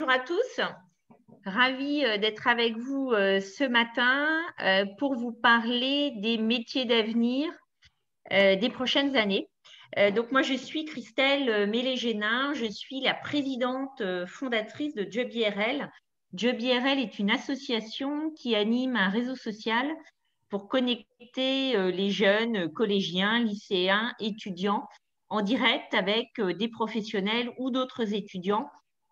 Bonjour à tous, ravie d'être avec vous ce matin pour vous parler des métiers d'avenir des prochaines années. Donc moi je suis Christelle Mélégénin, je suis la présidente fondatrice de Job IRL. Job IRL est une association qui anime un réseau social pour connecter les jeunes collégiens, lycéens, étudiants en direct avec des professionnels ou d'autres étudiants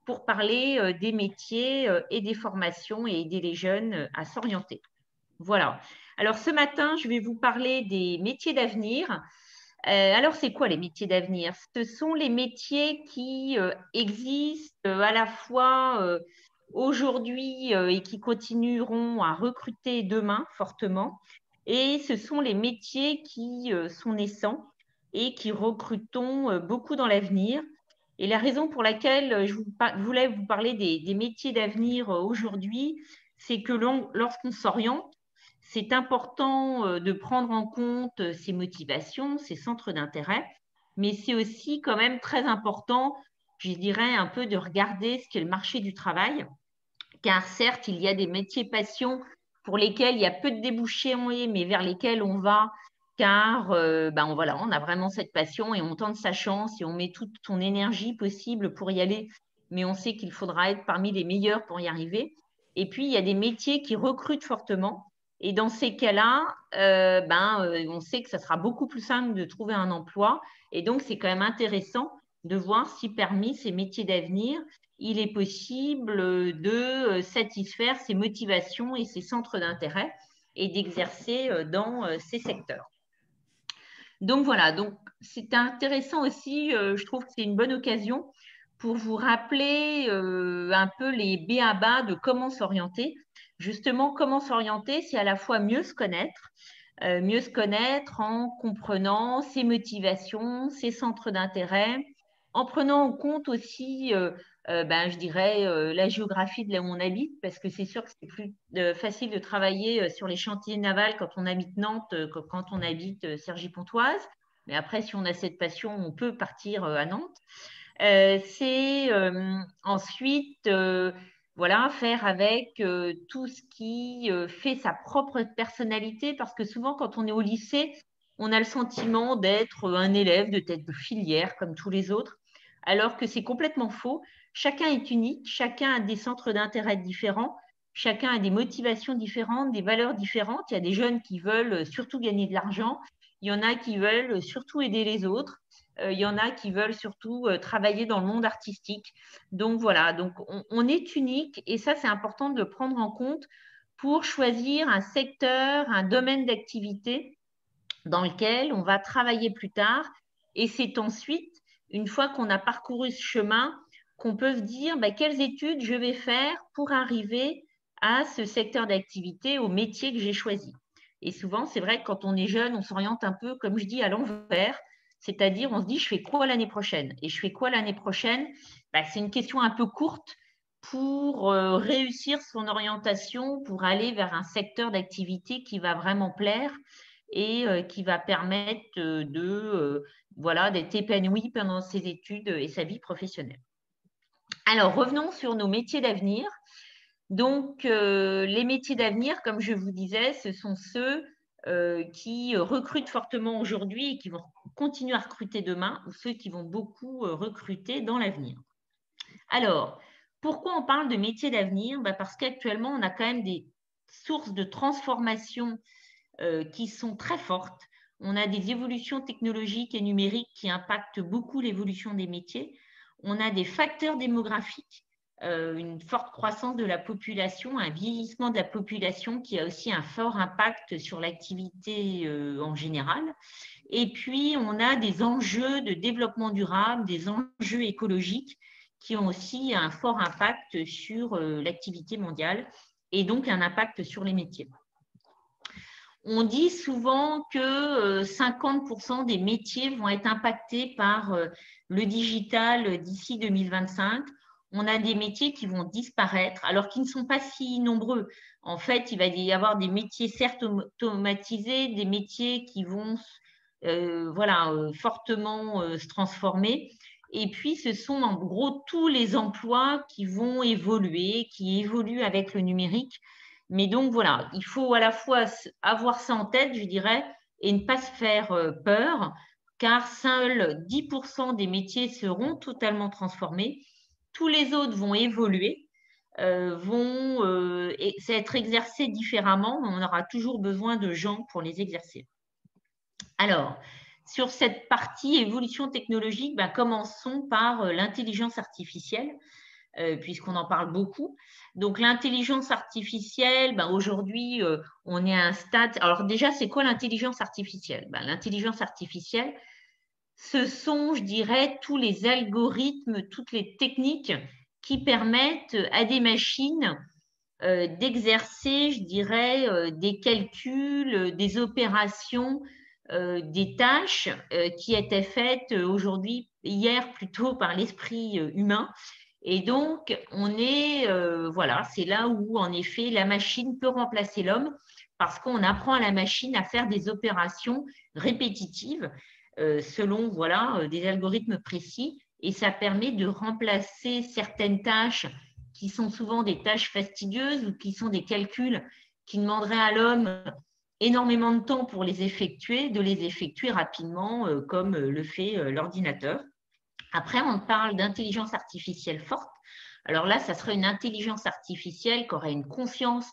pour parler des métiers et des formations et aider les jeunes à s'orienter. Voilà. Alors ce matin, je vais vous parler des métiers d'avenir. Alors, c'est quoi les métiers d'avenir? Ce sont les métiers qui existent à la fois aujourd'hui et qui continueront à recruter demain fortement. Et ce sont les métiers qui sont naissants et qui recrutons beaucoup dans l'avenir. Et la raison pour laquelle voulais vous parler des métiers d'avenir aujourd'hui, c'est que lorsqu'on s'oriente, c'est important de prendre en compte ses motivations, ses centres d'intérêt, mais c'est aussi quand même très important, je dirais, un peu de regarder ce qu'est le marché du travail, car certes, il y a des métiers passion pour lesquels il y a peu de débouchés, mais vers lesquels on va, car voilà, on a vraiment cette passion et on tente sa chance et on met toute son énergie possible pour y aller, mais on sait qu'il faudra être parmi les meilleurs pour y arriver. Et puis, il y a des métiers qui recrutent fortement. Et dans ces cas-là, on sait que ça sera beaucoup plus simple de trouver un emploi. Et donc, c'est quand même intéressant de voir si parmi ces métiers d'avenir, il est possible de satisfaire ses motivations et ses centres d'intérêt et d'exercer dans ces secteurs. Donc voilà, donc c'est intéressant aussi, je trouve que c'est une bonne occasion pour vous rappeler un peu les b.a.-ba de comment s'orienter. Justement, comment s'orienter, c'est à la fois mieux se connaître en comprenant ses motivations, ses centres d'intérêt, en prenant en compte aussi, je dirais, la géographie de là où on habite, parce que c'est sûr que c'est plus facile de travailler sur les chantiers navals quand on habite Nantes que quand on habite Cergy-Pontoise. Mais après, si on a cette passion, on peut partir à Nantes. C'est ensuite voilà, faire avec tout ce qui fait sa propre personnalité, parce que souvent, quand on est au lycée, on a le sentiment d'être un élève de tête de filière comme tous les autres, alors que c'est complètement faux. Chacun est unique, chacun a des centres d'intérêt différents, chacun a des motivations différentes, des valeurs différentes. Il y a des jeunes qui veulent surtout gagner de l'argent, il y en a qui veulent surtout aider les autres. Il y en a qui veulent surtout travailler dans le monde artistique. Donc voilà, donc on est unique et ça, c'est important de le prendre en compte pour choisir un secteur, un domaine d'activité dans lequel on va travailler plus tard. Et c'est ensuite, une fois qu'on a parcouru ce chemin, qu'on peut se dire quelles études je vais faire pour arriver à ce secteur d'activité, au métier que j'ai choisi. Et souvent, c'est vrai que quand on est jeune, on s'oriente un peu, comme je dis, à l'envers. C'est-à-dire, on se dit, je fais quoi l'année prochaine? Et je fais quoi l'année prochaine? C'est une question un peu courte pour réussir son orientation, pour aller vers un secteur d'activité qui va vraiment plaire et qui va permettre voilà, d'être épanoui pendant ses études et sa vie professionnelle. Alors, revenons sur nos métiers d'avenir. Donc, les métiers d'avenir, comme je vous disais, ce sont ceux qui recrutent fortement aujourd'hui et qui vont continuer à recruter demain, ou ceux qui vont beaucoup recruter dans l'avenir. Alors, pourquoi on parle de métiers d'avenir? Parce qu'actuellement, on a quand même des sources de transformation qui sont très fortes. On a des évolutions technologiques et numériques qui impactent beaucoup l'évolution des métiers. On a des facteurs démographiques, une forte croissance de la population, un vieillissement de la population qui a aussi un fort impact sur l'activité en général. Et puis, on a des enjeux de développement durable, des enjeux écologiques qui ont aussi un fort impact sur l'activité mondiale et donc un impact sur les métiers. On dit souvent que 50% des métiers vont être impactés par le digital d'ici 2025. On a des métiers qui vont disparaître, alors qu'ils ne sont pas si nombreux. En fait, il va y avoir des métiers certes automatisés, des métiers qui vont fortement se transformer. Et puis, ce sont en gros tous les emplois qui vont évoluer, qui évoluent avec le numérique. Mais donc, voilà, il faut à la fois avoir ça en tête, je dirais, et ne pas se faire peur, car seuls 10% des métiers seront totalement transformés. Tous les autres vont évoluer, vont être exercés différemment, mais on aura toujours besoin de gens pour les exercer. Alors, sur cette partie évolution technologique, commençons par l'intelligence artificielle, puisqu'on en parle beaucoup. Donc, l'intelligence artificielle, aujourd'hui, on est à un stade. Alors, déjà, c'est quoi l'intelligence artificielle? L'intelligence artificielle, ce sont, je dirais, tous les algorithmes, toutes les techniques qui permettent à des machines d'exercer, je dirais, des calculs, des opérations, des tâches qui étaient faites aujourd'hui, hier plutôt par l'esprit humain. Et donc, voilà, c'est là où, en effet, la machine peut remplacer l'homme parce qu'on apprend à la machine à faire des opérations répétitives selon, voilà, des algorithmes précis. Et ça permet de remplacer certaines tâches qui sont souvent des tâches fastidieuses ou qui sont des calculs qui demanderaient à l'homme énormément de temps pour les effectuer, de les effectuer rapidement comme le fait l'ordinateur. Après, on parle d'intelligence artificielle forte. Alors là, ça serait une intelligence artificielle qui aurait une conscience,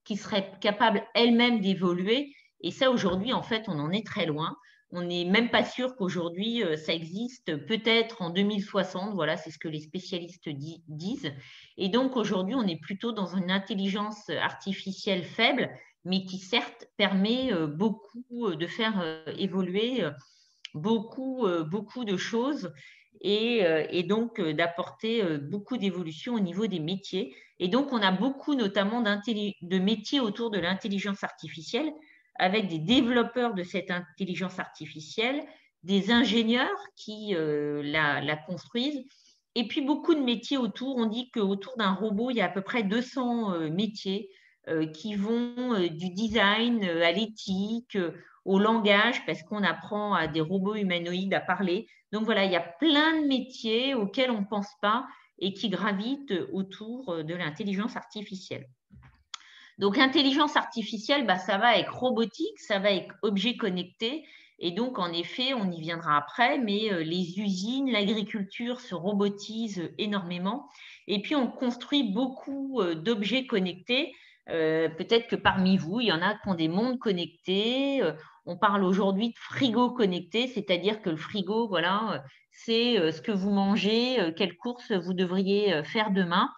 qui serait capable elle-même d'évoluer. Et ça, aujourd'hui, en fait, on en est très loin. On n'est même pas sûr qu'aujourd'hui, ça existe. Peut-être en 2060, voilà, c'est ce que les spécialistes disent. Et donc, aujourd'hui, on est plutôt dans une intelligence artificielle faible, mais qui, certes, permet beaucoup de faire évoluer beaucoup de choses et donc d'apporter beaucoup d'évolution au niveau des métiers. Et donc, on a beaucoup notamment de métiers autour de l'intelligence artificielle avec des développeurs de cette intelligence artificielle, des ingénieurs qui la construisent, et puis beaucoup de métiers autour. On dit qu'autour d'un robot, il y a à peu près 200 métiers qui vont du design à l'éthique, au langage, parce qu'on apprend à des robots humanoïdes à parler. Donc voilà, il y a plein de métiers auxquels on ne pense pas et qui gravitent autour de l'intelligence artificielle. Donc, intelligence artificielle, ça va avec robotique, ça va avec objets connectés. Et donc, en effet, on y viendra après, mais les usines, l'agriculture se robotisent énormément. Et puis, on construit beaucoup d'objets connectés. Peut-être que parmi vous, il y en a qui ont des montres connectées. On parle aujourd'hui de frigo connecté, c'est-à-dire que le frigo, voilà, c'est ce que vous mangez, quelles courses vous devriez faire demain.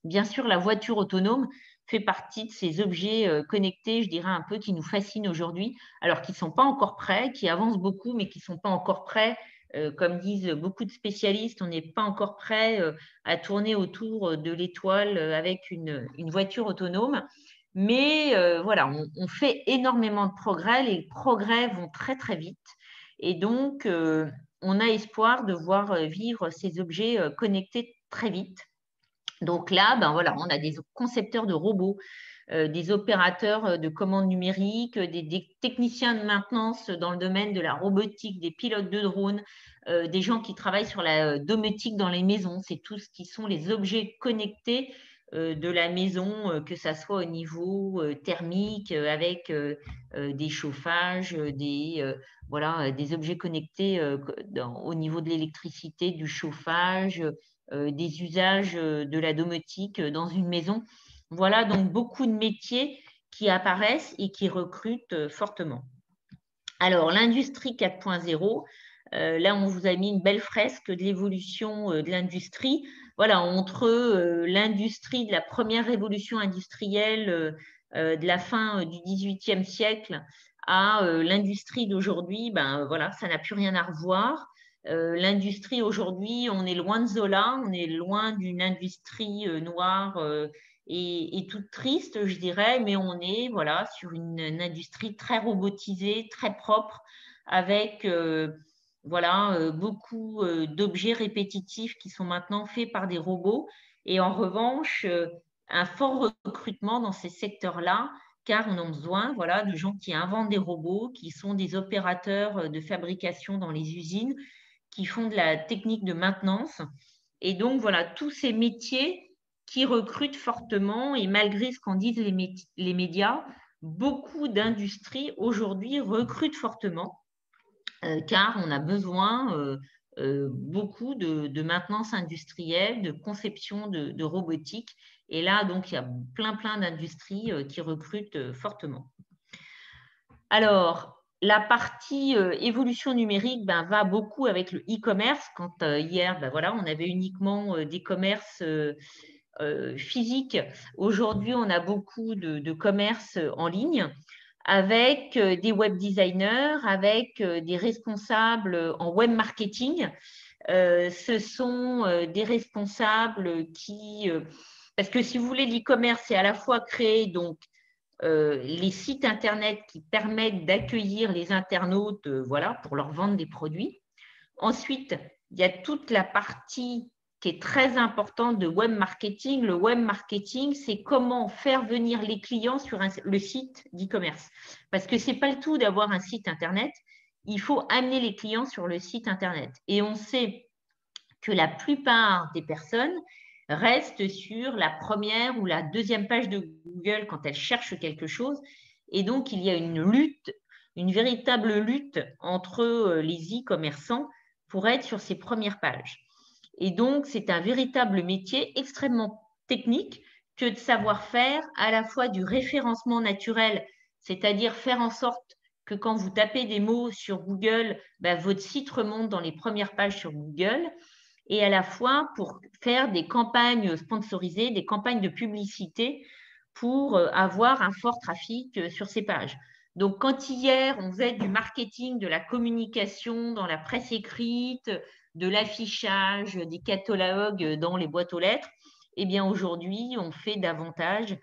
Bien sûr, la voiture autonome fait partie de ces objets connectés, je dirais un peu, qui nous fascinent aujourd'hui, alors qu'ils ne sont pas encore prêts, qui avancent beaucoup, mais qui ne sont pas encore prêts. Comme disent beaucoup de spécialistes, on n'est pas encore prêt à tourner autour de l'étoile avec une voiture autonome. Mais voilà, on fait énormément de progrès. Les progrès vont très, très vite. Et donc, on a espoir de voir vivre ces objets connectés très vite. Donc là, voilà, on a des concepteurs de robots, des opérateurs de commandes numériques, des techniciens de maintenance dans le domaine de la robotique, des pilotes de drones, des gens qui travaillent sur la domotique dans les maisons. C'est tout ce qui sont les objets connectés de la maison, que ça soit au niveau thermique, avec des chauffages, voilà, des objets connectés au niveau de l'électricité, du chauffage, des usages de la domotique dans une maison. Voilà donc beaucoup de métiers qui apparaissent et qui recrutent fortement. Alors, l'industrie 4.0, là, on vous a mis une belle fresque de l'évolution de l'industrie. Voilà, entre l'industrie de la première révolution industrielle de la fin du XVIIIe siècle à l'industrie d'aujourd'hui, voilà, ça n'a plus rien à revoir. L'industrie aujourd'hui, on est loin de Zola, on est loin d'une industrie noire et toute triste, je dirais, mais on est voilà, sur une industrie très robotisée, très propre, avec voilà, beaucoup d'objets répétitifs qui sont maintenant faits par des robots. Et en revanche, un fort recrutement dans ces secteurs-là, car on a besoin voilà, de gens qui inventent des robots, qui sont des opérateurs de fabrication dans les usines, qui font de la technique de maintenance. Et donc, voilà, tous ces métiers qui recrutent fortement, et malgré ce qu'en disent les médias, beaucoup d'industries aujourd'hui recrutent fortement, car on a besoin beaucoup de maintenance industrielle, de conception de robotique. Et là, donc, il y a plein d'industries qui recrutent fortement. Alors, la partie évolution numérique va beaucoup avec le e-commerce. Quand hier, voilà, on avait uniquement des commerces physiques. Aujourd'hui, on a beaucoup de commerce en ligne avec des web designers, avec des responsables en web marketing. Ce sont des responsables qui… parce que si vous voulez, l'e-commerce, c'est à la fois créer donc les sites Internet qui permettent d'accueillir les internautes voilà, pour leur vendre des produits. Ensuite, il y a toute la partie qui est très importante de web marketing. Le web marketing, c'est comment faire venir les clients sur le site d'e-commerce. Parce que ce n'est pas le tout d'avoir un site Internet, il faut amener les clients sur le site Internet. Et on sait que la plupart des personnes restent sur la première ou la deuxième page de Google quand elles cherchent quelque chose. Et donc, il y a une lutte, une véritable lutte entre les e-commerçants pour être sur ces premières pages. Et donc, c'est un véritable métier extrêmement technique que de savoir faire à la fois du référencement naturel, c'est-à-dire faire en sorte que quand vous tapez des mots sur Google, votre site remonte dans les premières pages sur Google, et à la fois pour faire des campagnes sponsorisées, des campagnes de publicité pour avoir un fort trafic sur ces pages. Donc, quand hier, on faisait du marketing, de la communication dans la presse écrite, de l'affichage, des catalogues dans les boîtes aux lettres, eh bien aujourd'hui, on fait davantage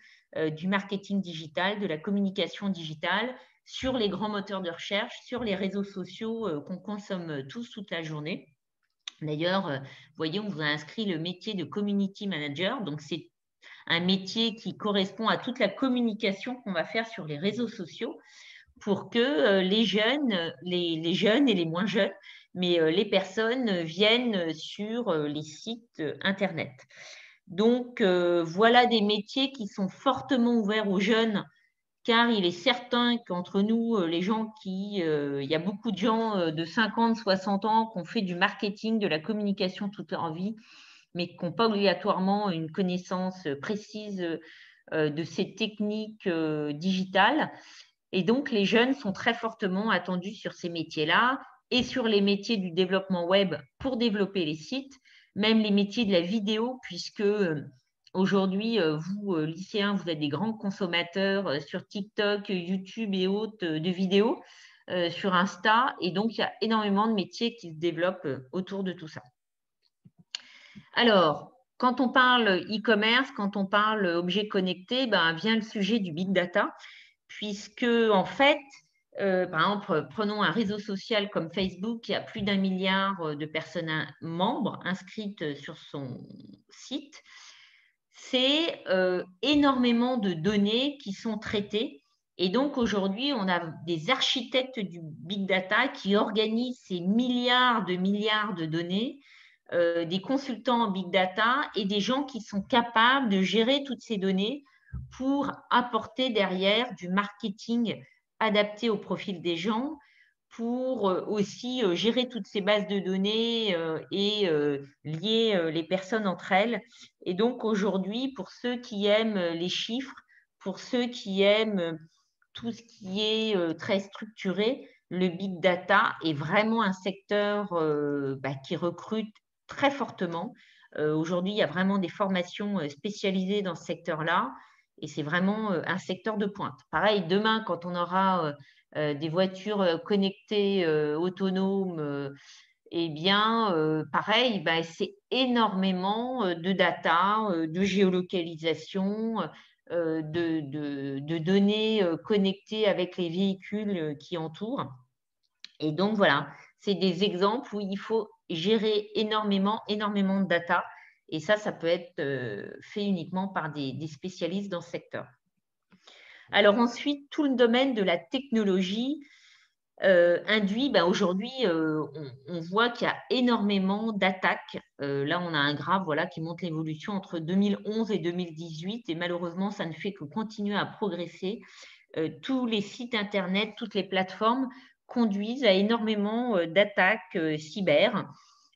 du marketing digital, de la communication digitale sur les grands moteurs de recherche, sur les réseaux sociaux qu'on consomme tous toute la journée. D'ailleurs, vous voyez, on vous a inscrit le métier de community manager. Donc, c'est un métier qui correspond à toute la communication qu'on va faire sur les réseaux sociaux pour que les jeunes et les moins jeunes, mais les personnes viennent sur les sites Internet. Donc, voilà des métiers qui sont fortement ouverts aux jeunes, car il est certain qu'entre nous, les gens il y a beaucoup de gens de 50, 60 ans qui ont fait du marketing, de la communication toute leur vie, mais qui n'ont pas obligatoirement une connaissance précise de ces techniques digitales. Et donc, les jeunes sont très fortement attendus sur ces métiers-là et sur les métiers du développement web pour développer les sites, même les métiers de la vidéo, puisque aujourd'hui, vous, lycéens, vous êtes des grands consommateurs sur TikTok, YouTube et autres de vidéos, sur Insta. Et donc, il y a énormément de métiers qui se développent autour de tout ça. Alors, quand on parle e-commerce, quand on parle objets connectés, vient le sujet du big data, puisque en fait, par exemple, prenons un réseau social comme Facebook qui a plus d'1 milliard de personnes membres inscrites sur son site. C'est énormément de données qui sont traitées. Et donc, aujourd'hui, on a des architectes du big data qui organisent ces milliards de données, des consultants en big data et des gens qui sont capables de gérer toutes ces données pour apporter derrière du marketing adapté au profil des gens, pour aussi gérer toutes ces bases de données et lier les personnes entre elles. Et donc aujourd'hui, pour ceux qui aiment les chiffres, pour ceux qui aiment tout ce qui est très structuré, le big data est vraiment un secteur qui recrute très fortement. Aujourd'hui, il y a vraiment des formations spécialisées dans ce secteur-là et c'est vraiment un secteur de pointe. Pareil, demain, quand on aura des voitures connectées, autonomes, eh bien, pareil, c'est énormément de data, de géolocalisation, de données connectées avec les véhicules qui entourent. Et donc, voilà, c'est des exemples où il faut gérer énormément de data. Et ça peut être fait uniquement par des spécialistes dans ce secteur. Alors ensuite, tout le domaine de la technologie. induit, aujourd'hui, on voit qu'il y a énormément d'attaques. Là, on a un graphe voilà, qui montre l'évolution entre 2011 et 2018 et malheureusement, ça ne fait que continuer à progresser. Tous les sites Internet, toutes les plateformes conduisent à énormément d'attaques cyber.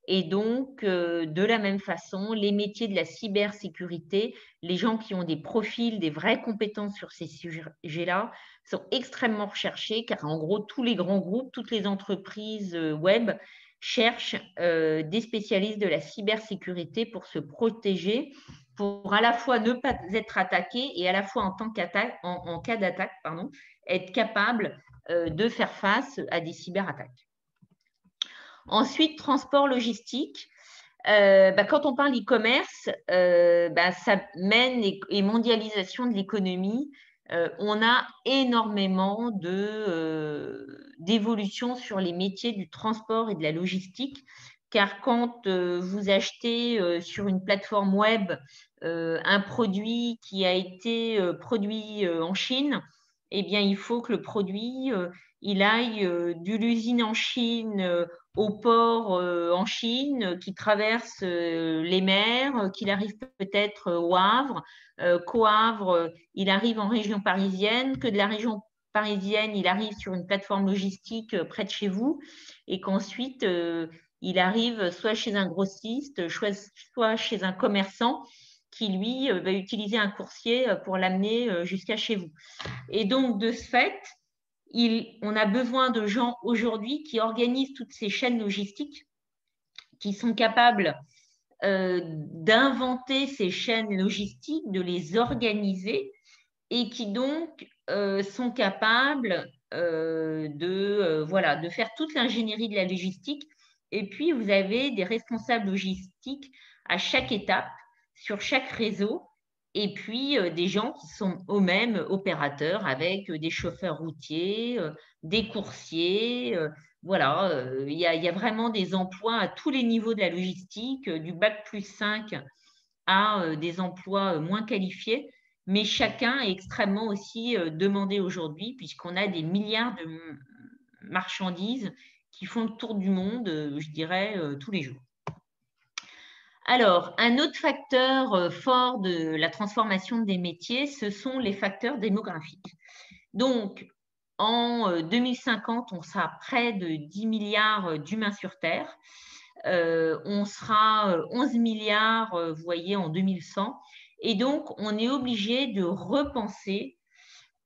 Et donc, de la même façon, les métiers de la cybersécurité, les gens qui ont des profils, des vraies compétences sur ces sujets-là, sont extrêmement recherchés car en gros, tous les grands groupes, toutes les entreprises web cherchent des spécialistes de la cybersécurité pour se protéger, pour à la fois ne pas être attaqués et à la fois en cas d'attaque, être capable de faire face à des cyberattaques. Ensuite, transport logistique. Quand on parle e-commerce, ça mène et mondialisation de l'économie. On a énormément d'évolution sur les métiers du transport et de la logistique, car quand vous achetez sur une plateforme web un produit qui a été produit en Chine, eh bien, il faut que le produit il aille de l'usine en Chine au port en Chine, qui traverse les mers, qu'il arrive peut-être au Havre, qu'au Havre, il arrive en région parisienne, que de la région parisienne, il arrive sur une plateforme logistique près de chez vous, et qu'ensuite, il arrive soit chez un grossiste, soit chez un commerçant qui, lui, va utiliser un coursier pour l'amener jusqu'à chez vous. Et donc, de ce fait, on a besoin de gens aujourd'hui qui organisent toutes ces chaînes logistiques, qui sont capables d'inventer ces chaînes logistiques, de les organiser et qui donc sont capables de faire toute l'ingénierie de la logistique. Et puis, vous avez des responsables logistiques à chaque étape, sur chaque réseau, et puis des gens qui sont eux-mêmes opérateurs avec des chauffeurs routiers, des coursiers. Voilà, il y a vraiment des emplois à tous les niveaux de la logistique, du bac+5 à des emplois moins qualifiés, mais chacun est extrêmement aussi demandé aujourd'hui, puisqu'on a des milliards de marchandises qui font le tour du monde, je dirais, tous les jours. Alors, un autre facteur fort de la transformation des métiers, ce sont les facteurs démographiques. Donc, en 2050, on sera près de 10 milliards d'humains sur Terre. On sera 11 milliards, vous voyez, en 2100. Et donc, on est obligé de repenser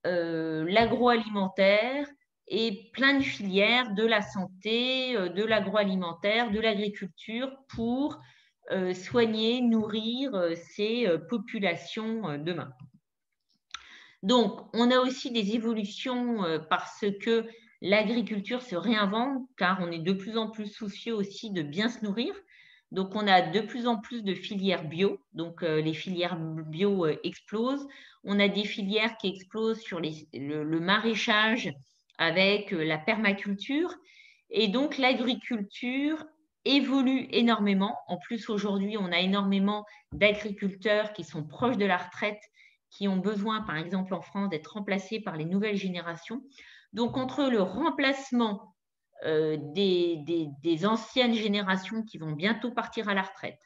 l'agroalimentaire et plein de filières de la santé, de l'agroalimentaire, de l'agriculture pour soigner, nourrir ces populations demain. Donc, on a aussi des évolutions parce que l'agriculture se réinvente, car on est de plus en plus soucieux aussi de bien se nourrir. Donc, on a de plus en plus de filières bio. Donc, les filières bio explosent. On a des filières qui explosent sur le maraîchage avec la permaculture. Et donc, l'agriculture évolue énormément. En plus, aujourd'hui, on a énormément d'agriculteurs qui sont proches de la retraite, qui ont besoin, par exemple en France, d'être remplacés par les nouvelles générations. Donc, entre le remplacement des anciennes générations qui vont bientôt partir à la retraite,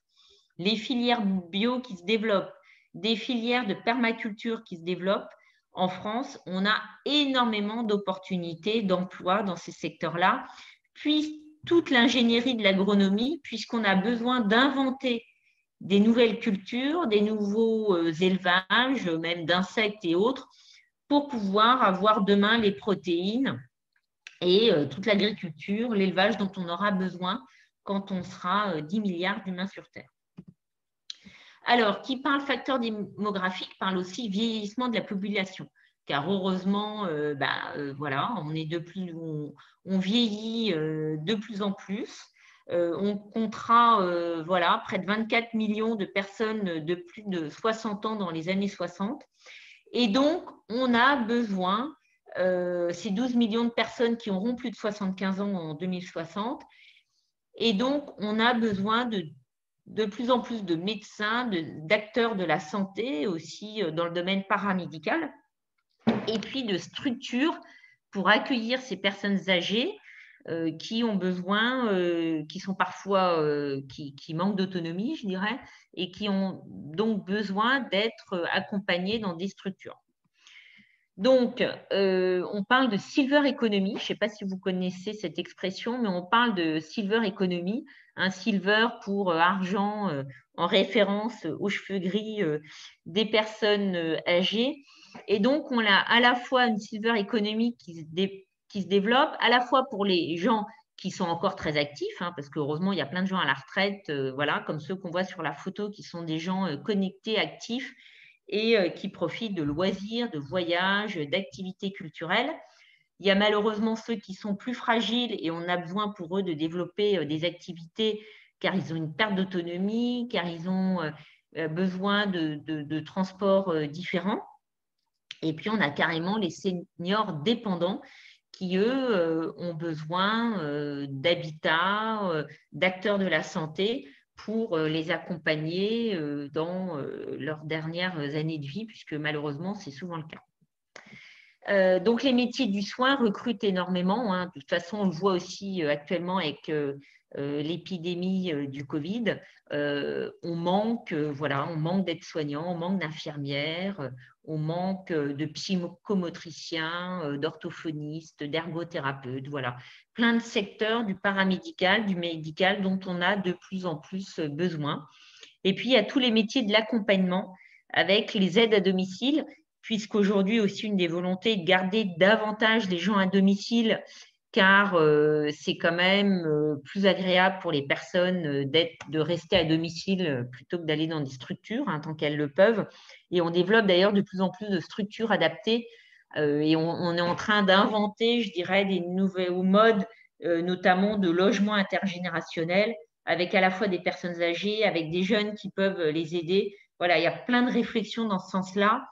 les filières bio qui se développent, des filières de permaculture qui se développent, en France, on a énormément d'opportunités d'emploi dans ces secteurs-là, puis toute l'ingénierie de l'agronomie, puisqu'on a besoin d'inventer des nouvelles cultures, des nouveaux élevages, même d'insectes et autres, pour pouvoir avoir demain les protéines et toute l'agriculture, l'élevage dont on aura besoin quand on sera 10 milliards d'humains sur Terre. Alors, qui parle facteur démographique parle aussi vieillissement de la population, car heureusement, voilà, on vieillit de plus en plus. On comptera voilà, près de 24 millions de personnes de plus de 60 ans dans les années 60. Et donc, on a besoin, ces 12 millions de personnes qui auront plus de 75 ans en 2060, et donc on a besoin de plus en plus de médecins, d'acteurs de la santé, aussi dans le domaine paramédical, et puis de structures pour accueillir ces personnes âgées qui ont besoin, qui sont parfois, qui manquent d'autonomie, je dirais, et qui ont donc besoin d'être accompagnés dans des structures. Donc, on parle de silver economy. Je ne sais pas si vous connaissez cette expression, mais on parle de silver economy. Un silver pour argent en référence aux cheveux gris des personnes âgées. Et donc, on a à la fois une silver economy qui se développe, à la fois pour les gens qui sont encore très actifs, hein, parce qu'heureusement, il y a plein de gens à la retraite, voilà, comme ceux qu'on voit sur la photo, qui sont des gens connectés, actifs, et qui profitent de loisirs, de voyages, d'activités culturelles. Il y a malheureusement ceux qui sont plus fragiles et on a besoin pour eux de développer des activités car ils ont une perte d'autonomie, car ils ont besoin de transports différents. Et puis, on a carrément les seniors dépendants qui, eux, ont besoin d'habitat, d'acteurs de la santé pour les accompagner dans leurs dernières années de vie, puisque malheureusement, c'est souvent le cas. Donc, les métiers du soin recrutent énormément, hein. De toute façon, on le voit aussi actuellement avec l'épidémie du Covid. On manque d'aides-soignants, on manque d'infirmières, on manque de psychomotriciens, d'orthophonistes, d'ergothérapeutes, voilà. Plein de secteurs du paramédical, du médical dont on a de plus en plus besoin. Et puis, il y a tous les métiers de l'accompagnement avec les aides à domicile, puisqu'aujourd'hui aussi, une des volontés est de garder davantage les gens à domicile car c'est quand même plus agréable pour les personnes de rester à domicile plutôt que d'aller dans des structures, hein, tant qu'elles le peuvent. Et on développe d'ailleurs de plus en plus de structures adaptées et on est en train d'inventer, je dirais, des nouveaux modes, notamment de logement intergénérationnel, avec à la fois des personnes âgées, avec des jeunes qui peuvent les aider. Voilà, il y a plein de réflexions dans ce sens-là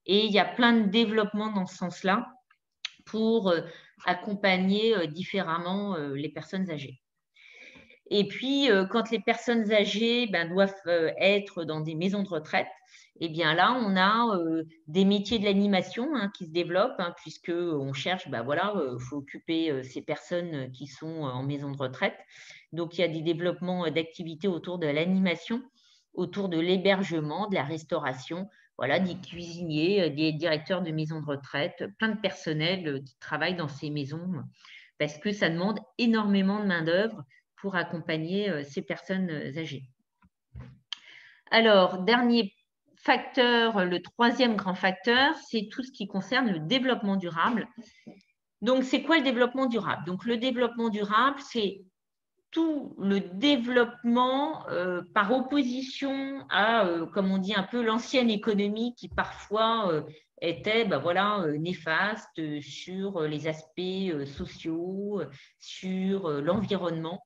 et il y a plein de développements dans ce sens-là pour accompagner différemment les personnes âgées. Et puis, quand les personnes âgées doivent être dans des maisons de retraite, eh bien là, on a des métiers de l'animation qui se développent, hein, puisqu'on cherche, faut occuper ces personnes qui sont en maison de retraite. Donc, il y a des développements d'activités autour de l'animation, autour de l'hébergement, de la restauration, voilà, des cuisiniers, des directeurs de maisons de retraite, plein de personnel qui travaillent dans ces maisons parce que ça demande énormément de main-d'œuvre pour accompagner ces personnes âgées. Alors, dernier facteur, le troisième grand facteur, c'est tout ce qui concerne le développement durable. Donc, c'est quoi le développement durable? Donc, le développement durable, c'est tout le développement par opposition à, comme on dit, un peu l'ancienne économie qui parfois était néfaste sur les aspects sociaux, sur l'environnement.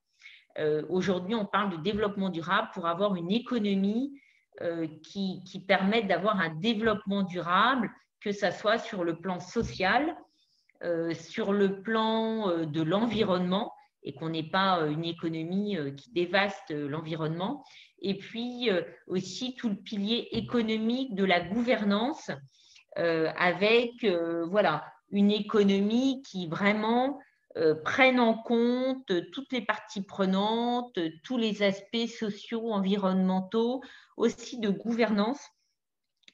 Aujourd'hui, on parle de développement durable pour avoir une économie qui permette d'avoir un développement durable, que ce soit sur le plan social, sur le plan de l'environnement, et qu'on n'ait pas une économie qui dévaste l'environnement, et puis aussi tout le pilier économique de la gouvernance avec une économie qui vraiment prenne en compte toutes les parties prenantes, tous les aspects sociaux, environnementaux, aussi de gouvernance.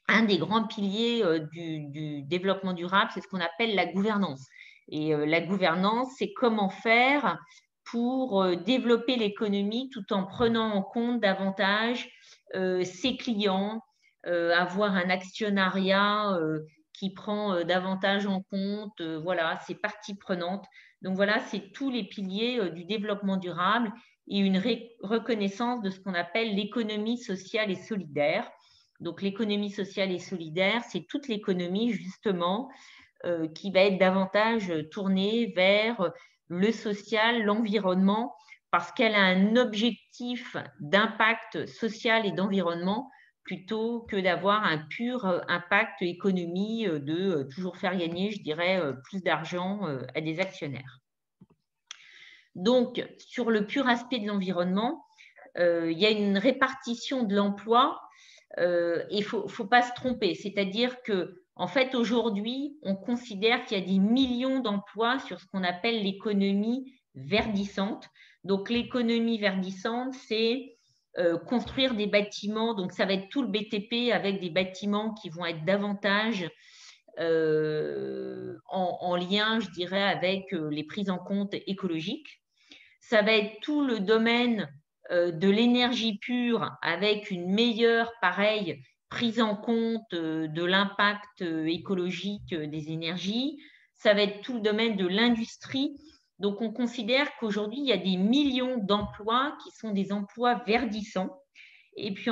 Un des grands piliers du développement durable, c'est ce qu'on appelle la gouvernance. Et la gouvernance, c'est comment faire pour développer l'économie tout en prenant en compte davantage ses clients, avoir un actionnariat qui prend davantage en compte ses parties prenantes. Donc voilà, c'est tous les piliers du développement durable et une reconnaissance de ce qu'on appelle l'économie sociale et solidaire. Donc l'économie sociale et solidaire, c'est toute l'économie justement qui va être davantage tournée vers le social, l'environnement, parce qu'elle a un objectif d'impact social et d'environnement plutôt que d'avoir un pur impact économie de toujours faire gagner, je dirais, plus d'argent à des actionnaires. Donc, sur le pur aspect de l'environnement, il y a une répartition de l'emploi et il ne faut pas se tromper. C'est-à-dire que En fait, aujourd'hui, on considère qu'il y a des millions d'emplois sur ce qu'on appelle l'économie verdissante. Donc, l'économie verdissante, c'est construire des bâtiments. Donc, ça va être tout le BTP avec des bâtiments qui vont être davantage en lien, je dirais, avec les prises en compte écologiques. Ça va être tout le domaine de l'énergie pure avec une meilleure, pareil, prise en compte de l'impact écologique des énergies. Ça va être tout le domaine de l'industrie. Donc, on considère qu'aujourd'hui, il y a des millions d'emplois qui sont des emplois verdissants. Et puis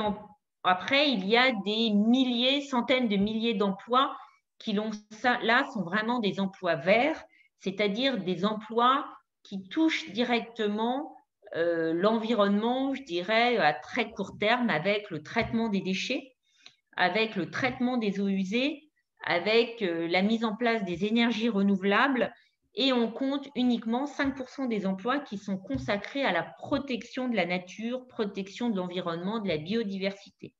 après, il y a des milliers, centaines de milliers d'emplois qui là sont vraiment des emplois verts, c'est-à-dire des emplois qui touchent directement l'environnement, je dirais, à très court terme, avec le traitement des déchets, avec le traitement des eaux usées, avec la mise en place des énergies renouvelables. Et on compte uniquement 5% des emplois qui sont consacrés à la protection de la nature, protection de l'environnement, de la biodiversité.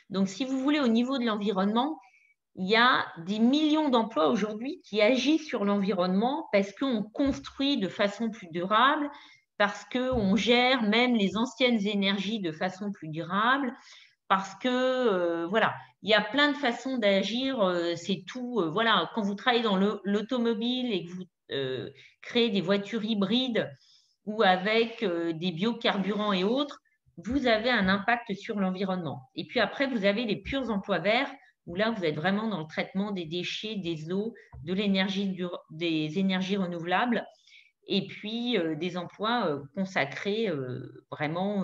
Donc, si vous voulez, au niveau de l'environnement, il y a des millions d'emplois aujourd'hui qui agissent sur l'environnement parce qu'on construit de façon plus durable, parce qu'on gère même les anciennes énergies de façon plus durable, parce que voilà, il y a plein de façons d'agir. C'est tout. Voilà, quand vous travaillez dans l'automobile et que vous créez des voitures hybrides ou avec des biocarburants et autres, vous avez un impact sur l'environnement. Et puis après, vous avez les purs emplois verts où là, vous êtes vraiment dans le traitement des déchets, des eaux, de l'énergie, des énergies renouvelables, et puis des emplois consacrés vraiment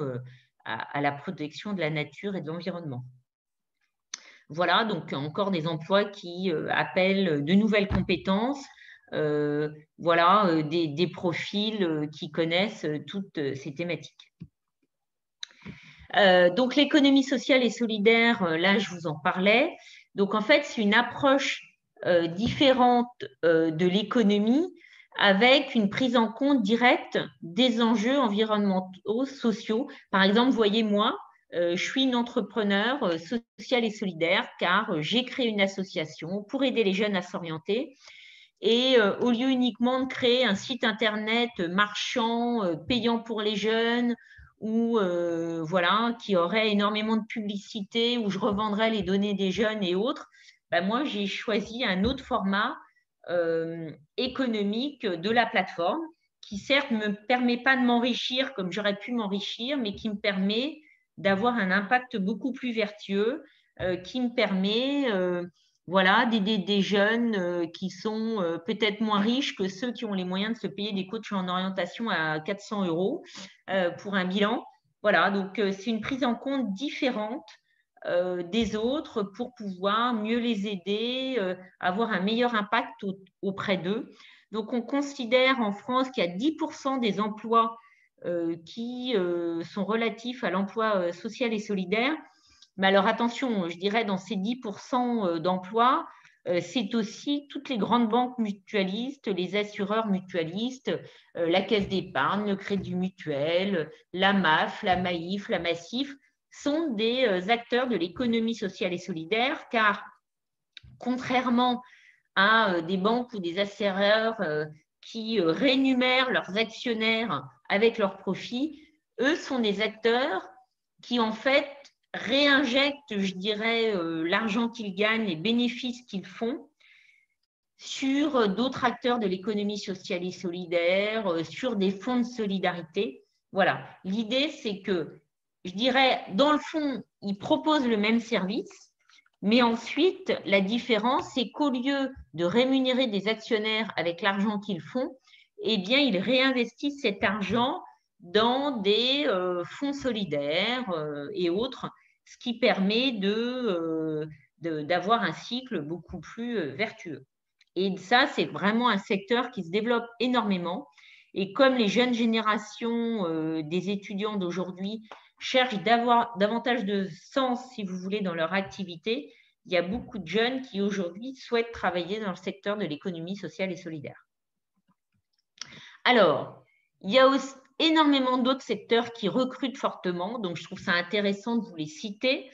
à la protection de la nature et de l'environnement. Voilà, donc encore des emplois qui appellent de nouvelles compétences, voilà, des profils qui connaissent toutes ces thématiques. Donc l'économie sociale et solidaire, là je vous en parlais. Donc en fait, c'est une approche différente de l'économie avec une prise en compte directe des enjeux environnementaux, sociaux. Par exemple, voyez moi, je suis une entrepreneur sociale et solidaire car j'ai créé une association pour aider les jeunes à s'orienter. Et au lieu uniquement de créer un site internet marchand, payant pour les jeunes, ou voilà, qui aurait énormément de publicité, où je revendrais les données des jeunes et autres, ben moi j'ai choisi un autre format économique de la plateforme, qui certes ne me permet pas de m'enrichir comme j'aurais pu m'enrichir, mais qui me permet d'avoir un impact beaucoup plus vertueux, qui me permet voilà, d'aider des jeunes qui sont peut-être moins riches que ceux qui ont les moyens de se payer des coachs en orientation à 400 € pour un bilan. Voilà, donc c'est une prise en compte différente des autres pour pouvoir mieux les aider, avoir un meilleur impact auprès d'eux. Donc, on considère en France qu'il y a 10% des emplois qui sont relatifs à l'emploi social et solidaire. Mais alors attention, je dirais dans ces 10% d'emplois, c'est aussi toutes les grandes banques mutualistes, les assureurs mutualistes, la Caisse d'épargne, le Crédit Mutuel, la MAF, la MAIF, la Massif, sont des acteurs de l'économie sociale et solidaire, car contrairement à des banques ou des assureurs qui rémunèrent leurs actionnaires avec leurs profits, eux sont des acteurs qui en fait réinjectent, je dirais, l'argent qu'ils gagnent, les bénéfices qu'ils font sur d'autres acteurs de l'économie sociale et solidaire, sur des fonds de solidarité. Voilà, l'idée c'est que, je dirais, dans le fond, ils proposent le même service, mais ensuite, la différence, c'est qu'au lieu de rémunérer des actionnaires avec l'argent qu'ils font, eh bien, ils réinvestissent cet argent dans des fonds solidaires et autres, ce qui permet d'avoir un cycle beaucoup plus vertueux. Et ça, c'est vraiment un secteur qui se développe énormément. Et comme les jeunes générations des étudiants d'aujourd'hui cherchent d'avoir davantage de sens, si vous voulez, dans leur activité, il y a beaucoup de jeunes qui aujourd'hui souhaitent travailler dans le secteur de l'économie sociale et solidaire. Alors, il y a aussi énormément d'autres secteurs qui recrutent fortement, donc je trouve ça intéressant de vous les citer.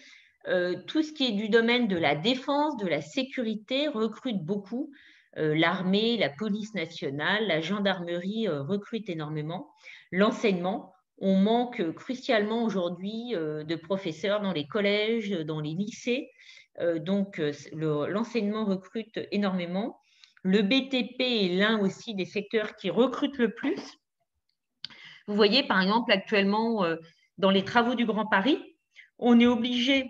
Tout ce qui est du domaine de la défense, de la sécurité recrute beaucoup. L'armée, la police nationale, la gendarmerie recrutent énormément. L'enseignement, on manque crucialement aujourd'hui de professeurs dans les collèges, dans les lycées. Donc, l'enseignement recrute énormément. Le BTP est l'un aussi des secteurs qui recrute le plus. Vous voyez, par exemple, actuellement, dans les travaux du Grand Paris, on est obligé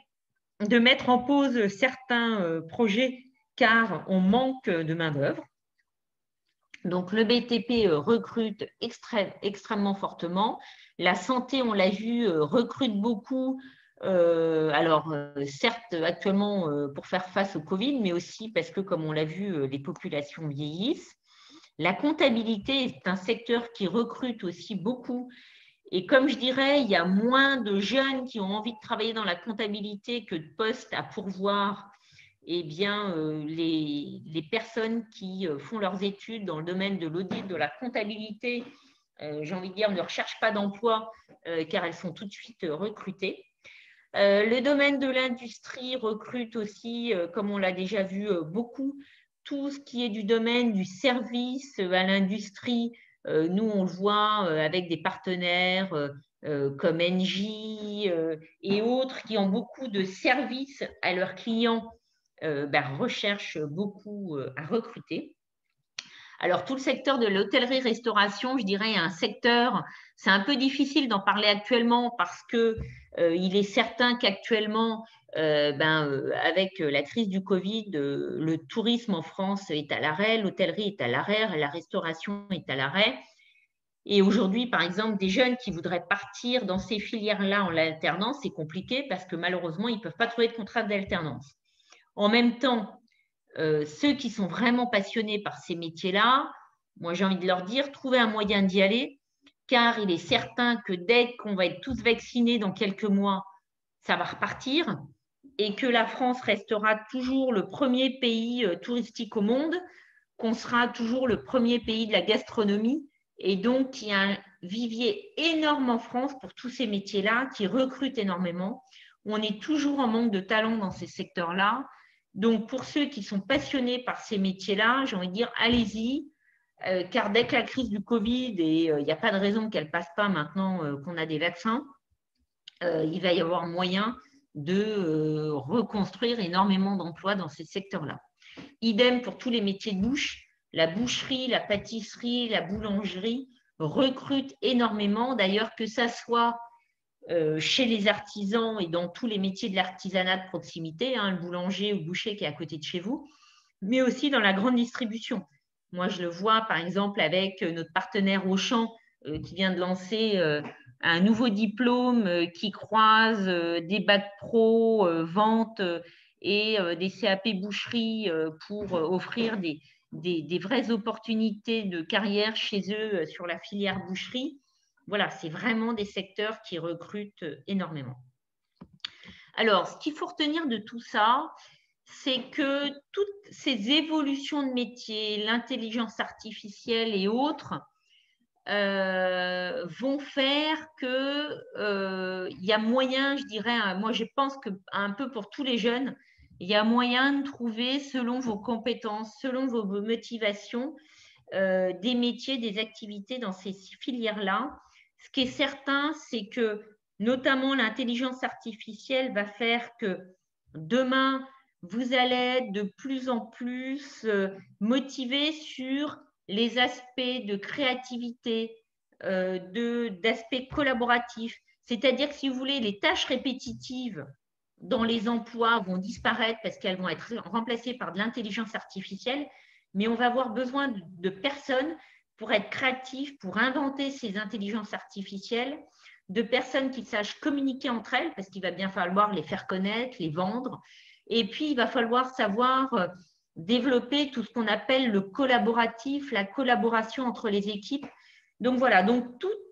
de mettre en pause certains projets car on manque de main-d'œuvre. Donc, le BTP recrute extrêmement fortement. La santé, on l'a vu, recrute beaucoup. Alors, certes, actuellement, pour faire face au Covid, mais aussi parce que, comme on l'a vu, les populations vieillissent. La comptabilité est un secteur qui recrute aussi beaucoup. Et comme je dirais, il y a moins de jeunes qui ont envie de travailler dans la comptabilité que de postes à pourvoir. Eh bien, les personnes qui font leurs études dans le domaine de l'audit, de la comptabilité, j'ai envie de dire, ne recherchent pas d'emploi car elles sont tout de suite recrutées. Le domaine de l'industrie recrute aussi, comme on l'a déjà vu, beaucoup. Tout ce qui est du domaine du service à l'industrie, nous, on le voit avec des partenaires comme Engie et autres qui ont beaucoup de services à leurs clients, recherchent beaucoup à recruter. Alors, tout le secteur de l'hôtellerie-restauration, je dirais, est un secteur, c'est un peu difficile d'en parler actuellement parce que il est certain qu'actuellement, avec la crise du Covid, le tourisme en France est à l'arrêt, l'hôtellerie est à l'arrêt, la restauration est à l'arrêt. Et aujourd'hui, par exemple, des jeunes qui voudraient partir dans ces filières-là en alternance, c'est compliqué parce que malheureusement, ils ne peuvent pas trouver de contrat d'alternance. En même temps, ceux qui sont vraiment passionnés par ces métiers-là, moi j'ai envie de leur dire, trouvez un moyen d'y aller, car il est certain que dès qu'on va être tous vaccinés dans quelques mois, ça va repartir et que la France restera toujours le premier pays touristique au monde, qu'on sera toujours le premier pays de la gastronomie et donc il y a un vivier énorme en France pour tous ces métiers-là qui recrutent énormément. On est toujours en manque de talents dans ces secteurs-là. Donc, pour ceux qui sont passionnés par ces métiers-là, j'ai envie de dire, allez-y, car dès que la crise du Covid, et il n'y a pas de raison qu'elle ne passe pas maintenant qu'on a des vaccins, il va y avoir moyen de reconstruire énormément d'emplois dans ces secteurs-là. Idem pour tous les métiers de bouche, la boucherie, la pâtisserie, la boulangerie recrutent énormément. D'ailleurs, que ça soit chez les artisans et dans tous les métiers de l'artisanat de proximité, le boulanger ou boucher qui est à côté de chez vous, mais aussi dans la grande distribution. Moi, je le vois par exemple avec notre partenaire Auchan qui vient de lancer un nouveau diplôme qui croise des bacs pro, vente et des CAP boucherie pour offrir des vraies opportunités de carrière chez eux sur la filière boucherie. Voilà, c'est vraiment des secteurs qui recrutent énormément. Alors, ce qu'il faut retenir de tout ça, c'est que toutes ces évolutions de métiers, l'intelligence artificielle et autres, vont faire que y a moyen, je dirais, moi je pense qu'un peu pour tous les jeunes, il y a moyen de trouver, selon vos compétences, selon vos motivations, des métiers, des activités dans ces filières-là. Ce qui est certain, c'est que notamment l'intelligence artificielle va faire que demain, vous allez être de plus en plus motivé sur les aspects de créativité, d'aspects collaboratifs. C'est-à-dire que si vous voulez, les tâches répétitives dans les emplois vont disparaître parce qu'elles vont être remplacées par de l'intelligence artificielle, mais on va avoir besoin de personnes pour être créatifs, pour inventer ces intelligences artificielles, de personnes qui sachent communiquer entre elles, parce qu'il va bien falloir les faire connaître, les vendre, et puis il va falloir savoir développer tout ce qu'on appelle le collaboratif, la collaboration entre les équipes. Donc voilà, donc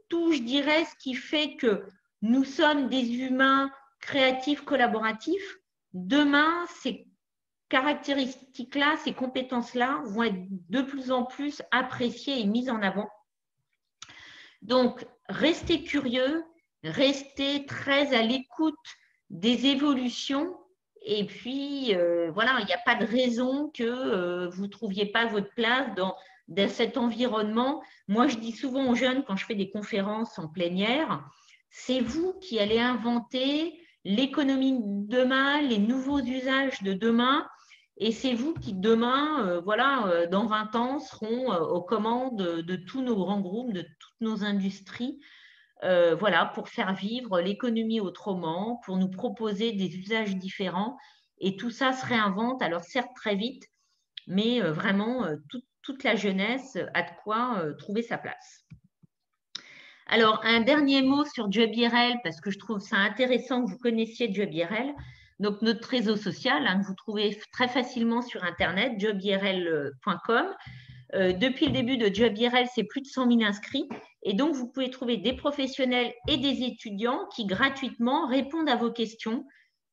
tout, je dirais, ce qui fait que nous sommes des humains créatifs, collaboratifs. Demain, ces caractéristiques-là, ces compétences-là vont être de plus en plus appréciées et mises en avant. Donc, restez curieux, restez très à l'écoute des évolutions. Et puis, voilà, il n'y a pas de raison que vous ne trouviez pas votre place dans cet environnement. Moi, je dis souvent aux jeunes, quand je fais des conférences en plénière, c'est vous qui allez inventer l'économie de demain, les nouveaux usages de demain. Et c'est vous qui, demain, voilà, dans 20 ans, seront aux commandes de tous nos grands groupes, de toutes nos industries. Voilà, pour faire vivre l'économie autrement, pour nous proposer des usages différents. Et tout ça se réinvente, alors certes très vite, mais vraiment toute la jeunesse a de quoi trouver sa place. Alors, un dernier mot sur JobIRL, parce que je trouve ça intéressant que vous connaissiez JobIRL. Donc, notre réseau social, hein, que vous trouvez très facilement sur Internet, jobirl.com. Depuis le début de JobIRL, c'est plus de 100 000 inscrits. Et donc, vous pouvez trouver des professionnels et des étudiants qui gratuitement répondent à vos questions,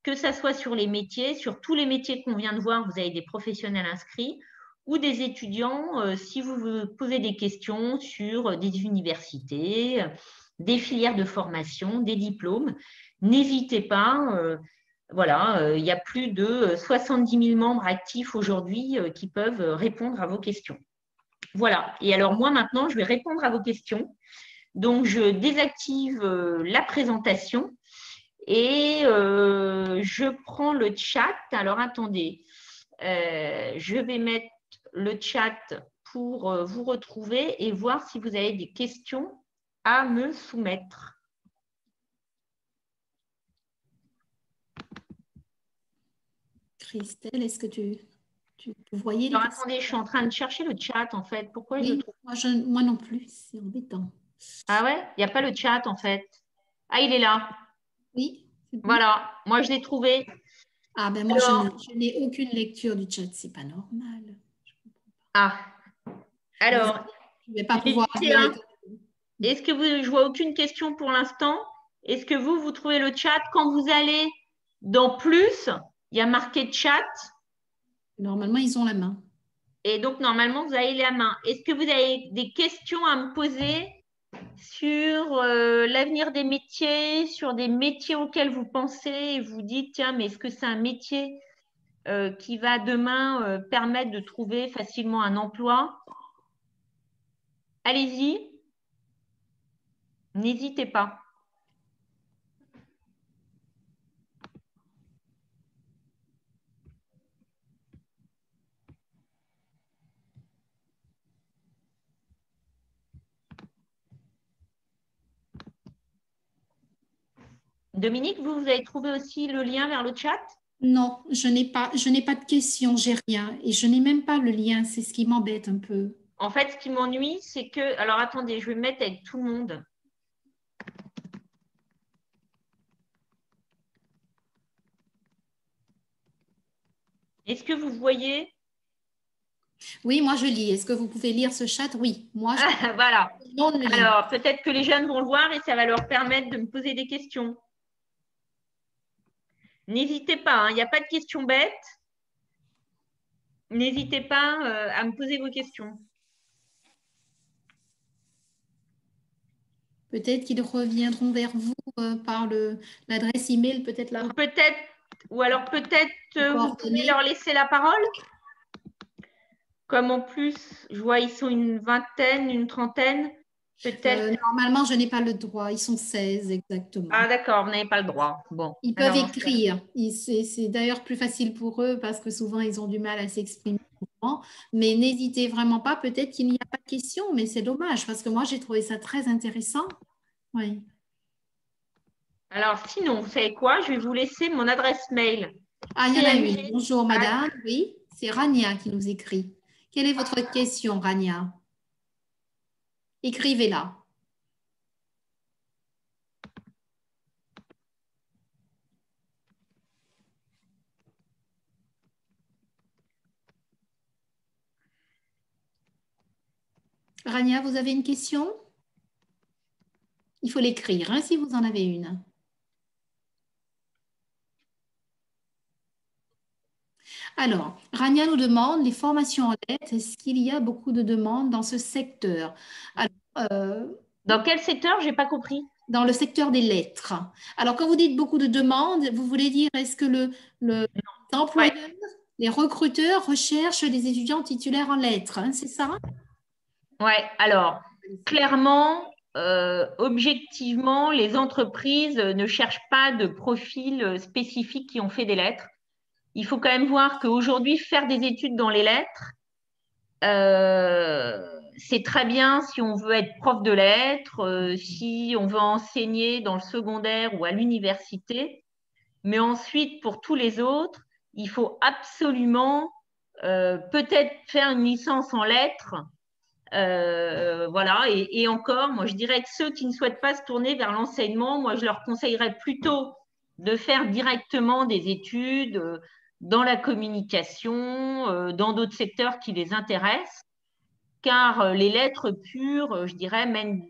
que ce soit sur les métiers, sur tous les métiers qu'on vient de voir, vous avez des professionnels inscrits, ou des étudiants, si vous vous posez des questions sur des universités, des filières de formation, des diplômes, n'hésitez pas. Voilà, il y a plus de 70 000 membres actifs aujourd'hui qui peuvent répondre à vos questions. Voilà. Et alors, moi, maintenant, je vais répondre à vos questions. Donc, je désactive la présentation et je prends le chat. Alors, attendez, je vais mettre le chat pour vous retrouver et voir si vous avez des questions à me soumettre. Christelle, est-ce que tu voyais les Alors, questions? attendez, je suis en train de chercher le chat, en fait. Pourquoi je le Oui, trouve? moi non plus, c'est embêtant. Ah ouais, il n'y a pas le chat, en fait. Ah, il est là. Oui, c'est bon. Voilà, moi, je l'ai trouvé. Ah ben moi, Alors, je n'ai aucune lecture du chat, c'est pas normal. ah, Désolée, alors, je ne vais pas pouvoir Laetitia, lire. est-ce que je vois aucune question pour l'instant? Est-ce que vous trouvez le chat? Quand vous allez dans plus, il y a marqué chat Normalement, ils ont la main. et donc normalement vous avez la main. Est-ce que vous avez des questions à me poser sur l'avenir des métiers, sur des métiers auxquels vous pensez et vous dites, tiens, mais est-ce que c'est un métier qui va demain permettre de trouver facilement un emploi? Allez-y, n'hésitez pas. Dominique, vous avez trouvé aussi le lien vers le chat? Non, je n'ai pas de questions, j'ai rien. Et je n'ai même pas le lien, c'est ce qui m'embête un peu. En fait, ce qui m'ennuie, c'est que… Alors, attendez, je vais me mettre avec tout le monde. Est-ce que vous voyez… Oui, moi je lis. Est-ce que vous pouvez lire ce chat? Oui, moi je Ah, voilà. non, le lit. Alors, peut-être que les jeunes vont le voir et ça va leur permettre de me poser des questions. N'hésitez pas, hein, il n'y a pas de questions bêtes. N'hésitez pas à me poser vos questions. Peut-être qu'ils reviendront vers vous par l'adresse email, peut-être la Ou alors peut-être vous pouvez coordonnée. leur laisser la parole. Comme en plus, je vois, ils sont une vingtaine, une trentaine. Peut-être… Normalement, je n'ai pas le droit. Ils sont 16 exactement. Ah, d'accord, vous n'avez pas le droit. Bon, Ils peuvent alors dans ce cas… écrire. C'est d'ailleurs plus facile pour eux parce que souvent, ils ont du mal à s'exprimer. Mais n'hésitez vraiment pas. Peut-être qu'il n'y a pas de question, mais c'est dommage parce que moi, j'ai trouvé ça très intéressant. Oui. Alors, sinon, vous savez quoi? Je vais vous laisser mon adresse mail. Ah, il y en a une. CMG. Bonjour, madame. Oui, c'est Rania qui nous écrit. Quelle est votre question, Rania? Écrivez-la. Rania, vous avez une question? Il faut l'écrire, hein, si vous en avez une. Alors, Rania nous demande les formations en lettres. Est-ce qu'il y a beaucoup de demandes dans ce secteur? Alors, Dans quel secteur? Je n'ai pas compris. dans le secteur des lettres. Alors, quand vous dites beaucoup de demandes, vous voulez dire est-ce que le Ouais, employeur, les recruteurs recherchent des étudiants titulaires en lettres, hein, c'est ça? ouais. Alors, clairement, objectivement, les entreprises ne cherchent pas de profils spécifiques qui ont fait des lettres. Il faut quand même voir qu'aujourd'hui, faire des études dans les lettres, c'est très bien si on veut être prof de lettres, si on veut enseigner dans le secondaire ou à l'université. Mais ensuite, pour tous les autres, il faut absolument peut-être faire une licence en lettres. Voilà, et encore, moi je dirais que ceux qui ne souhaitent pas se tourner vers l'enseignement, moi je leur conseillerais plutôt de faire directement des études dans la communication, dans d'autres secteurs qui les intéressent, car les lettres pures, je dirais, mènent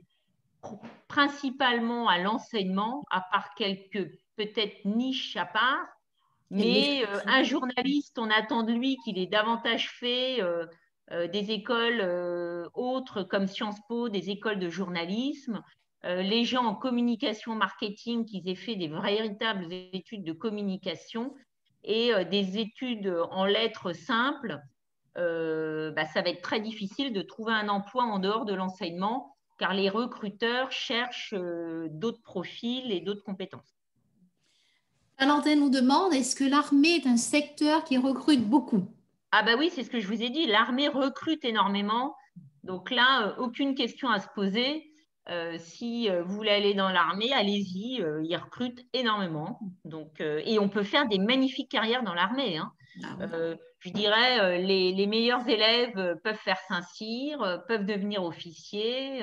principalement à l'enseignement, à part quelques peut-être niches à part. Mais un journaliste, on attend de lui qu'il ait davantage fait des écoles autres comme Sciences Po, des écoles de journalisme. Les gens en communication marketing, qu'ils aient fait des véritables études de communication et des études en lettres simples. Bah, ça va être très difficile de trouver un emploi en dehors de l'enseignement car les recruteurs cherchent d'autres profils et d'autres compétences. Valentin nous demande, est-ce que l'armée est un secteur qui recrute beaucoup? Ah bah oui, c'est ce que je vous ai dit. L'armée recrute énormément. Donc là, aucune question à se poser. Si vous voulez aller dans l'armée, allez-y. Ils recrutent énormément. Donc, et on peut faire des magnifiques carrières dans l'armée, hein. Ah oui. Je dirais, les meilleurs élèves peuvent faire Saint-Cyr, peuvent devenir officiers.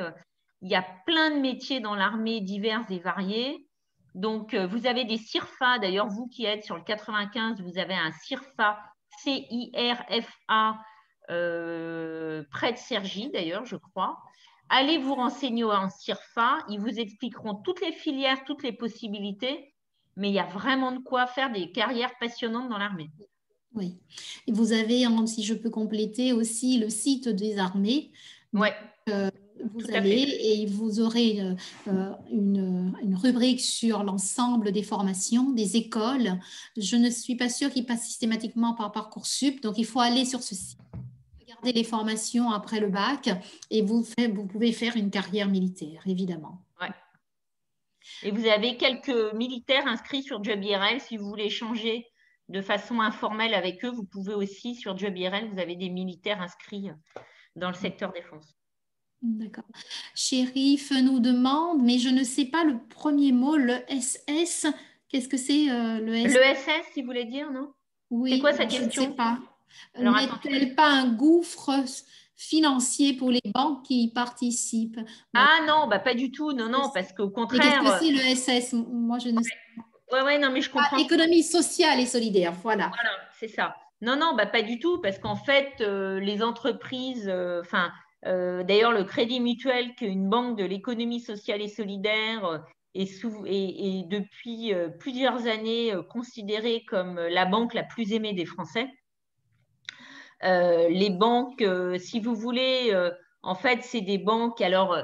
Il y a plein de métiers dans l'armée divers et variés. Donc, vous avez des CIRFA. D'ailleurs, vous qui êtes sur le 95, vous avez un CIRFA CIRFA près de Cergy d'ailleurs, je crois. Allez vous renseigner en CIRFA, ils vous expliqueront toutes les filières, toutes les possibilités, mais il y a vraiment de quoi faire des carrières passionnantes dans l'armée. Oui. Et vous avez, si je peux compléter, aussi le site des armées. Donc, Ouais, tout vous à allez fait. et vous aurez une rubrique sur l'ensemble des formations, des écoles. Je ne suis pas sûre qu'ils passent systématiquement par Parcoursup, donc il faut aller sur ce site, regarder les formations après le bac et vous pouvez faire une carrière militaire, évidemment. Ouais. Et vous avez quelques militaires inscrits sur Job IRL. Si vous voulez échanger de façon informelle avec eux, vous pouvez aussi sur Job IRL, vous avez des militaires inscrits dans le secteur défense. D'accord. Shérif nous demande, mais je ne sais pas le premier mot, le SS. Qu'est-ce que c'est le SS? L'ESS, si vous voulez dire, non? C'est Oui, quoi sa je ne sais question? pas. Alors attendez. N'est-elle pas un gouffre financier pour les banques qui y participent? Bon, Ah non, bah pas du tout, non, non, parce qu'au mais qu'est-ce contraire, que c'est le SS? Moi, je ne sais ouais, ouais, non, mais je pas. comprends. Économie sociale et solidaire, voilà. Voilà, c'est ça. Non, non, bah pas du tout, parce qu'en fait, les entreprises, enfin, d'ailleurs, le Crédit Mutuel, qui est une banque de l'économie sociale et solidaire, est depuis plusieurs années considérée comme la banque la plus aimée des Français. Les banques, si vous voulez, en fait, c'est des banques alors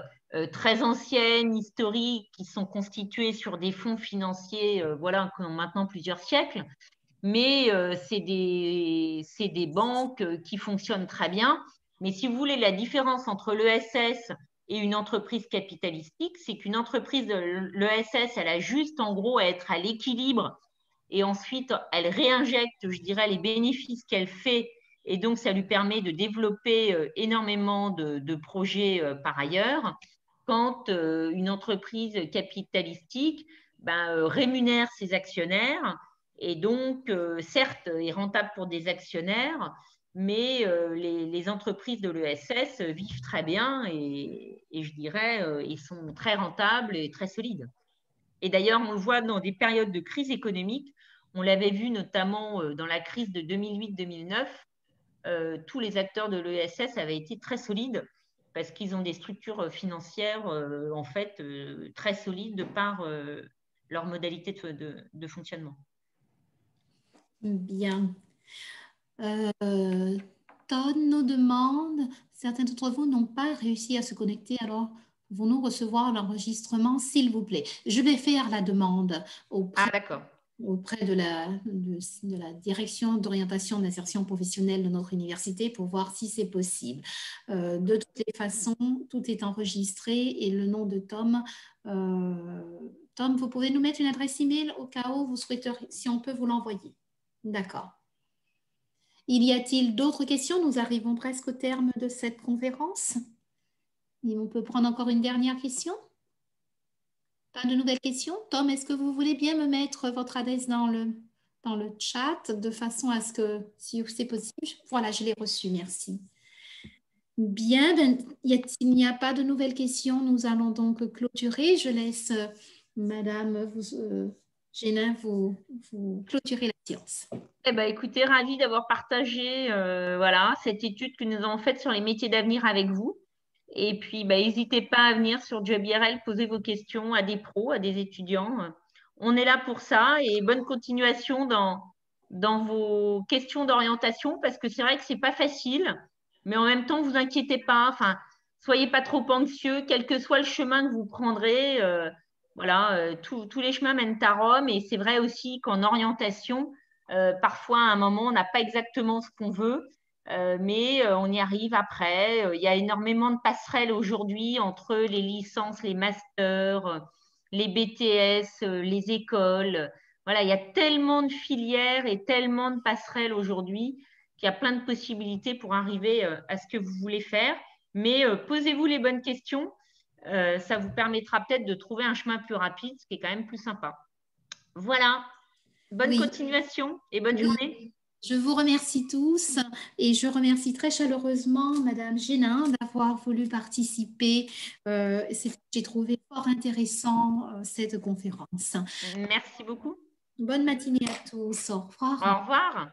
très anciennes, historiques, qui sont constituées sur des fonds financiers, voilà, qui ont maintenant plusieurs siècles. Mais c'est des banques qui fonctionnent très bien. Mais si vous voulez, la différence entre l'ESS et une entreprise capitalistique, c'est qu'une entreprise de l'ESS, elle a juste en gros à être à l'équilibre et ensuite elle réinjecte, je dirais, les bénéfices qu'elle fait et donc ça lui permet de développer énormément de projets par ailleurs. Quand une entreprise capitalistique rémunère ses actionnaires et donc, certes, est rentable pour des actionnaires, mais les entreprises de l'ESS vivent très bien et je dirais, ils sont très rentables et très solides. Et d'ailleurs, on le voit dans des périodes de crise économique. On l'avait vu notamment dans la crise de 2008-2009. Tous les acteurs de l'ESS avaient été très solides parce qu'ils ont des structures financières en fait très solides de par leur modalité de fonctionnement. Bien. Todd nous demande, certains d'entre vous n'ont pas réussi à se connecter, alors pouvons-nous recevoir l'enregistrement, s'il vous plaît? Je vais faire la demande Ah, d'accord. auprès de la direction d'orientation d'insertion professionnelle de notre université pour voir si c'est possible. De toutes les façons, tout est enregistré et le nom de Tom. Tom, vous pouvez nous mettre une adresse email au cas où vous souhaiteriez, si on peut vous l'envoyer. D'accord. Y a-t-il d'autres questions? Nous arrivons presque au terme de cette conférence. Et on peut prendre encore une dernière question? Pas de nouvelles questions? Tom, est-ce que vous voulez bien me mettre votre adresse dans le chat de façon à ce que, si c'est possible, voilà, je l'ai reçu, merci. Bien, ben, il n'y a pas de nouvelles questions. Nous allons donc clôturer. Je laisse Madame Génin vous clôturer la séance. Eh ben, écoutez, ravie d'avoir partagé voilà, cette étude que nous avons faite sur les métiers d'avenir avec vous. Et puis, bah, n'hésitez pas à venir sur Job IRL, poser vos questions à des pros, à des étudiants. On est là pour ça et bonne continuation dans vos questions d'orientation parce que c'est vrai que c'est pas facile, mais en même temps, vous inquiétez pas. Enfin, soyez pas trop anxieux, quel que soit le chemin que vous prendrez. Voilà, tous les chemins mènent à Rome et c'est vrai aussi qu'en orientation, parfois à un moment, on n'a pas exactement ce qu'on veut. Mais on y arrive après. Il y a énormément de passerelles aujourd'hui entre les licences, les masters, les BTS, les écoles. Voilà, il y a tellement de filières et tellement de passerelles aujourd'hui qu'il y a plein de possibilités pour arriver à ce que vous voulez faire. Mais posez-vous les bonnes questions. Ça vous permettra peut-être de trouver un chemin plus rapide, ce qui est quand même plus sympa. Voilà, bonne Oui, continuation et bonne oui. journée. Je vous remercie tous et je remercie très chaleureusement Madame Génin d'avoir voulu participer. J'ai trouvé fort intéressant cette conférence. Merci beaucoup. Bonne matinée à tous. Au revoir. Au revoir.